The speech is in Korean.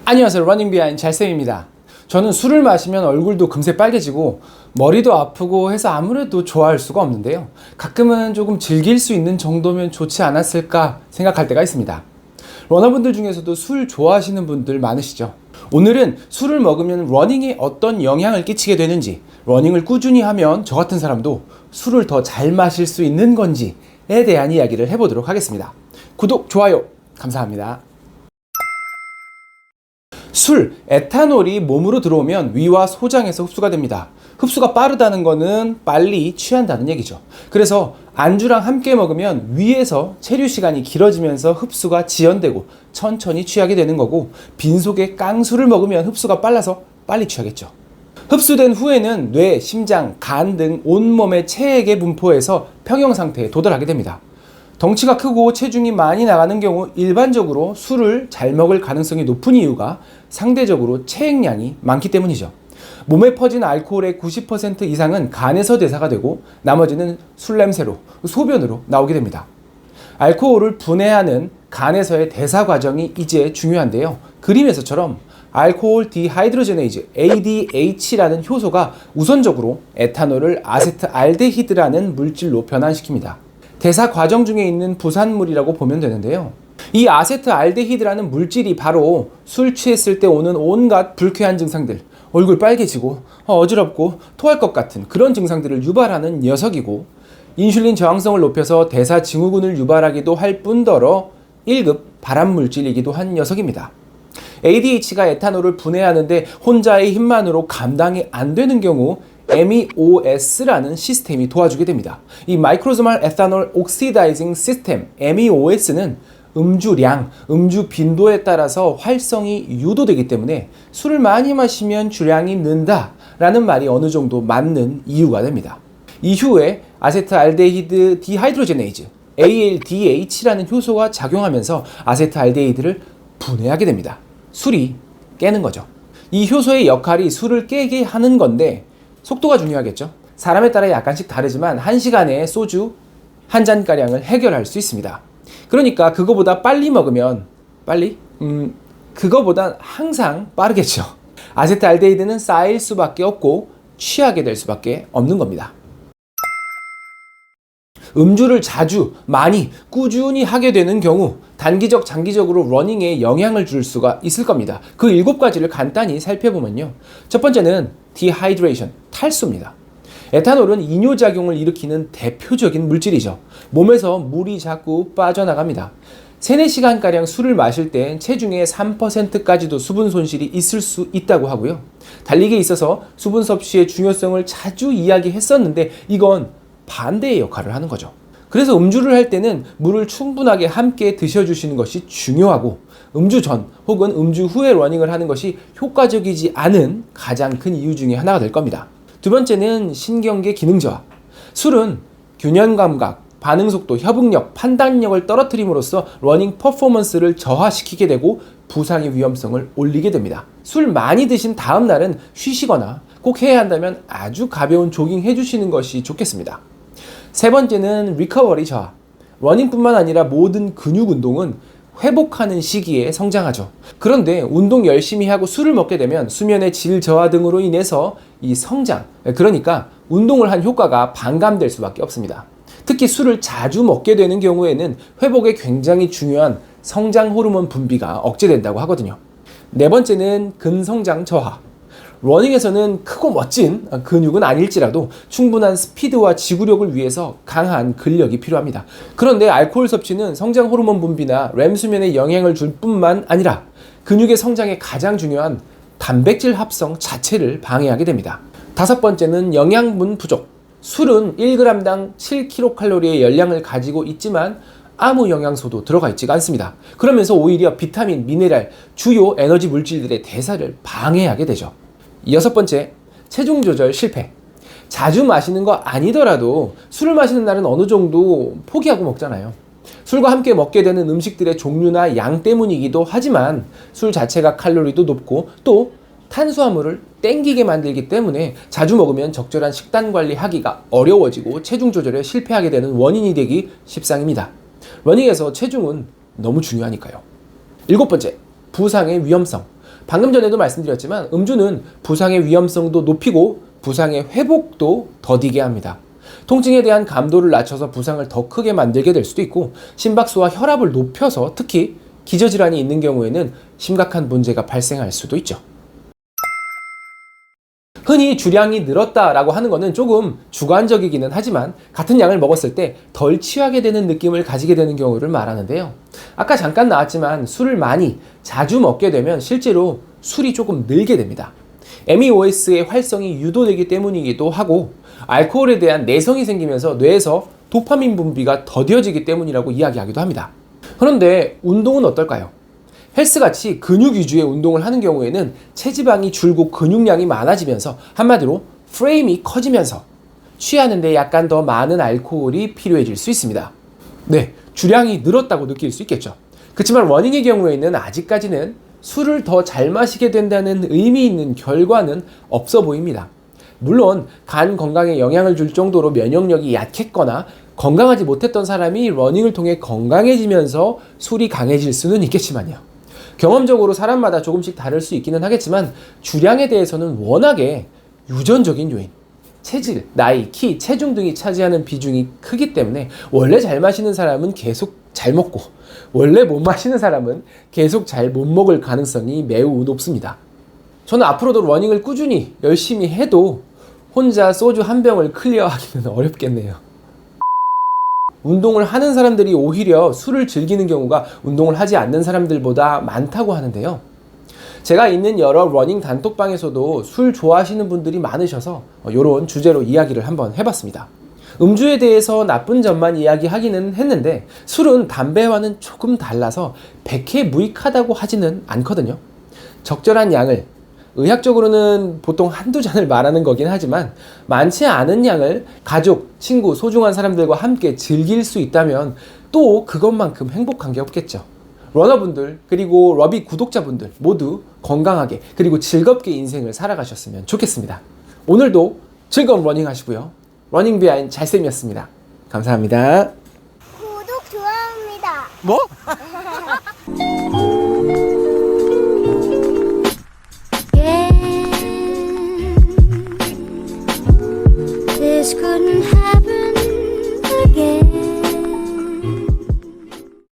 안녕하세요. 러닝 비하인드 잘쌤입니다. 저는 술을 마시면 얼굴도 금세 빨개지고 머리도 아프고 해서 아무래도 좋아할 수가 없는데요. 가끔은 조금 즐길 수 있는 정도면 좋지 않았을까 생각할 때가 있습니다. 러너분들 중에서도 술 좋아하시는 분들 많으시죠? 오늘은 술을 먹으면 러닝에 어떤 영향을 끼치게 되는지, 러닝을 꾸준히 하면 저 같은 사람도 술을 더 잘 마실 수 있는 건지에 대한 이야기를 해보도록 하겠습니다. 구독, 좋아요 감사합니다. 술, 에탄올이 몸으로 들어오면 위와 소장에서 흡수가 됩니다. 흡수가 빠르다는 거는 빨리 취한다는 얘기죠. 그래서 안주랑 함께 먹으면 위에서 체류 시간이 길어지면서 흡수가 지연되고 천천히 취하게 되는 거고, 빈속에 깡술을 먹으면 흡수가 빨라서 빨리 취하겠죠. 흡수된 후에는 뇌, 심장, 간 등 온몸의 체액에 분포해서 평형 상태에 도달하게 됩니다. 덩치가 크고 체중이 많이 나가는 경우 일반적으로 술을 잘 먹을 가능성이 높은 이유가 상대적으로 체액량이 많기 때문이죠. 몸에 퍼진 알코올의 90% 이상은 간에서 대사가 되고 나머지는 술 냄새로, 소변으로 나오게 됩니다. 알코올을 분해하는 간에서의 대사 과정이 이제 중요한데요. 그림에서처럼 알코올 디하이드로제네이즈 ADH라는 효소가 우선적으로 에탄올을 아세트알데히드라는 물질로 변환시킵니다. 대사 과정 중에 있는 부산물이라고 보면 되는데요. 이 아세트알데히드라는 물질이 바로 술 취했을 때 오는 온갖 불쾌한 증상들, 얼굴 빨개지고 어지럽고 토할 것 같은 그런 증상들을 유발하는 녀석이고, 인슐린 저항성을 높여서 대사 증후군을 유발하기도 할 뿐더러 1급 발암물질이기도 한 녀석입니다. ADH가 에탄올을 분해하는데 혼자의 힘만으로 감당이 안 되는 경우 MEOS라는 시스템이 도와주게 됩니다. 이 마이크로소말 에탄올 옥시다이징 시스템 MEOS는 음주량, 음주 빈도에 따라서 활성이 유도되기 때문에 술을 많이 마시면 주량이 는다 라는 말이 어느 정도 맞는 이유가 됩니다. 이후에 아세트알데히드 디하이드로제네이즈 ALDH라는 효소가 작용하면서 아세트알데히드를 분해하게 됩니다. 술이 깨는 거죠. 이 효소의 역할이 술을 깨게 하는 건데 속도가 중요하겠죠. 사람에 따라 약간씩 다르지만 1시간에 소주 한 잔가량을 해결할 수 있습니다. 그러니까 그거보다 빨리 먹으면 그거보단 항상 빠르겠죠. 아세트알데히드는 쌓일 수밖에 없고 취하게 될 수밖에 없는 겁니다. 음주를 자주, 많이, 꾸준히 하게 되는 경우 단기적, 장기적으로 러닝에 영향을 줄 수가 있을 겁니다. 그 7가지를 간단히 살펴보면요. 첫 번째는 디하이드레이션, 탈수입니다. 에탄올은 이뇨작용을 일으키는 대표적인 물질이죠. 몸에서 물이 자꾸 빠져나갑니다. 3-4시간가량 술을 마실 때 체중의 3%까지도 수분 손실이 있을 수 있다고 하고요. 달리기에 있어서 수분 섭취의 중요성을 자주 이야기했었는데 이건 반대의 역할을 하는 거죠. 그래서 음주를 할 때는 물을 충분하게 함께 드셔주시는 것이 중요하고, 음주 전 혹은 음주 후에 러닝을 하는 것이 효과적이지 않은 가장 큰 이유 중에 하나가 될 겁니다. 두 번째는 신경계 기능 저하. 술은 균형 감각, 반응 속도, 협응력, 판단력을 떨어뜨림으로써 러닝 퍼포먼스를 저하시키게 되고 부상의 위험성을 올리게 됩니다. 술 많이 드신 다음 날은 쉬시거나 꼭 해야 한다면 아주 가벼운 조깅 해주시는 것이 좋겠습니다. 세 번째는 리커버리 저하. 러닝뿐만 아니라 모든 근육 운동은 회복하는 시기에 성장하죠. 그런데 운동 열심히 하고 술을 먹게 되면 수면의 질 저하 등으로 인해서 이 성장, 그러니까 운동을 한 효과가 반감될 수밖에 없습니다. 특히 술을 자주 먹게 되는 경우에는 회복에 굉장히 중요한 성장 호르몬 분비가 억제된다고 하거든요. 네 번째는 근성장 저하. 러닝에서는 크고 멋진 근육은 아닐지라도 충분한 스피드와 지구력을 위해서 강한 근력이 필요합니다. 그런데 알코올 섭취는 성장 호르몬 분비나 렘 수면에 영향을 줄 뿐만 아니라 근육의 성장에 가장 중요한 단백질 합성 자체를 방해하게 됩니다. 다섯 번째는 영양분 부족. 술은 1g당 7kcal의 열량을 가지고 있지만 아무 영양소도 들어가 있지가 않습니다. 그러면서 오히려 비타민, 미네랄, 주요 에너지 물질들의 대사를 방해하게 되죠. 여섯 번째, 체중 조절 실패. 자주 마시는 거 아니더라도 술을 마시는 날은 어느 정도 포기하고 먹잖아요. 술과 함께 먹게 되는 음식들의 종류나 양 때문이기도 하지만 술 자체가 칼로리도 높고 또 탄수화물을 땡기게 만들기 때문에 자주 먹으면 적절한 식단 관리하기가 어려워지고 체중 조절에 실패하게 되는 원인이 되기 십상입니다. 러닝에서 체중은 너무 중요하니까요. 일곱 번째, 부상의 위험성. 방금 전에도 말씀드렸지만 음주는 부상의 위험성도 높이고 부상의 회복도 더디게 합니다. 통증에 대한 감도를 낮춰서 부상을 더 크게 만들게 될 수도 있고 심박수와 혈압을 높여서 특히 기저질환이 있는 경우에는 심각한 문제가 발생할 수도 있죠. 흔히 주량이 늘었다라고 하는 것은 조금 주관적이기는 하지만 같은 양을 먹었을 때 덜 취하게 되는 느낌을 가지게 되는 경우를 말하는데요. 아까 잠깐 나왔지만 술을 많이 자주 먹게 되면 실제로 술이 조금 늘게 됩니다. MEOS의 활성이 유도되기 때문이기도 하고 알코올에 대한 내성이 생기면서 뇌에서 도파민 분비가 더뎌지기 때문이라고 이야기하기도 합니다. 그런데 운동은 어떨까요? 헬스같이 근육 위주의 운동을 하는 경우에는 체지방이 줄고 근육량이 많아지면서 한마디로 프레임이 커지면서 취하는데 약간 더 많은 알코올이 필요해질 수 있습니다. 네, 주량이 늘었다고 느낄 수 있겠죠. 그렇지만 러닝의 경우에는 아직까지는 술을 더 잘 마시게 된다는 의미 있는 결과는 없어 보입니다. 물론 간 건강에 영향을 줄 정도로 면역력이 약했거나 건강하지 못했던 사람이 러닝을 통해 건강해지면서 술이 강해질 수는 있겠지만요. 경험적으로 사람마다 조금씩 다를 수 있기는 하겠지만 주량에 대해서는 워낙에 유전적인 요인, 체질, 나이, 키, 체중 등이 차지하는 비중이 크기 때문에 원래 잘 마시는 사람은 계속 잘 먹고 원래 못 마시는 사람은 계속 잘 못 먹을 가능성이 매우 높습니다. 저는 앞으로도 러닝을 꾸준히 열심히 해도 혼자 소주 한 병을 클리어하기는 어렵겠네요. 운동을 하는 사람들이 오히려 술을 즐기는 경우가 운동을 하지 않는 사람들보다 많다고 하는데요. 제가 있는 여러 러닝 단톡방에서도 술 좋아하시는 분들이 많으셔서 이런 주제로 이야기를 한번 해봤습니다. 음주에 대해서 나쁜 점만 이야기하기는 했는데 술은 담배와는 조금 달라서 백해무익하다고 하지는 않거든요. 적절한 양을, 의학적으로는 보통 한두 잔을 말하는 거긴 하지만 많지 않은 양을 가족, 친구, 소중한 사람들과 함께 즐길 수 있다면 또 그것만큼 행복한 게 없겠죠. 러너분들 그리고 러비 구독자분들 모두 건강하게 그리고 즐겁게 인생을 살아가셨으면 좋겠습니다. 오늘도 즐거운 러닝 하시고요. 러닝 비하인드 잘쌤이었습니다. 감사합니다. 구독 좋아합니다. 뭐?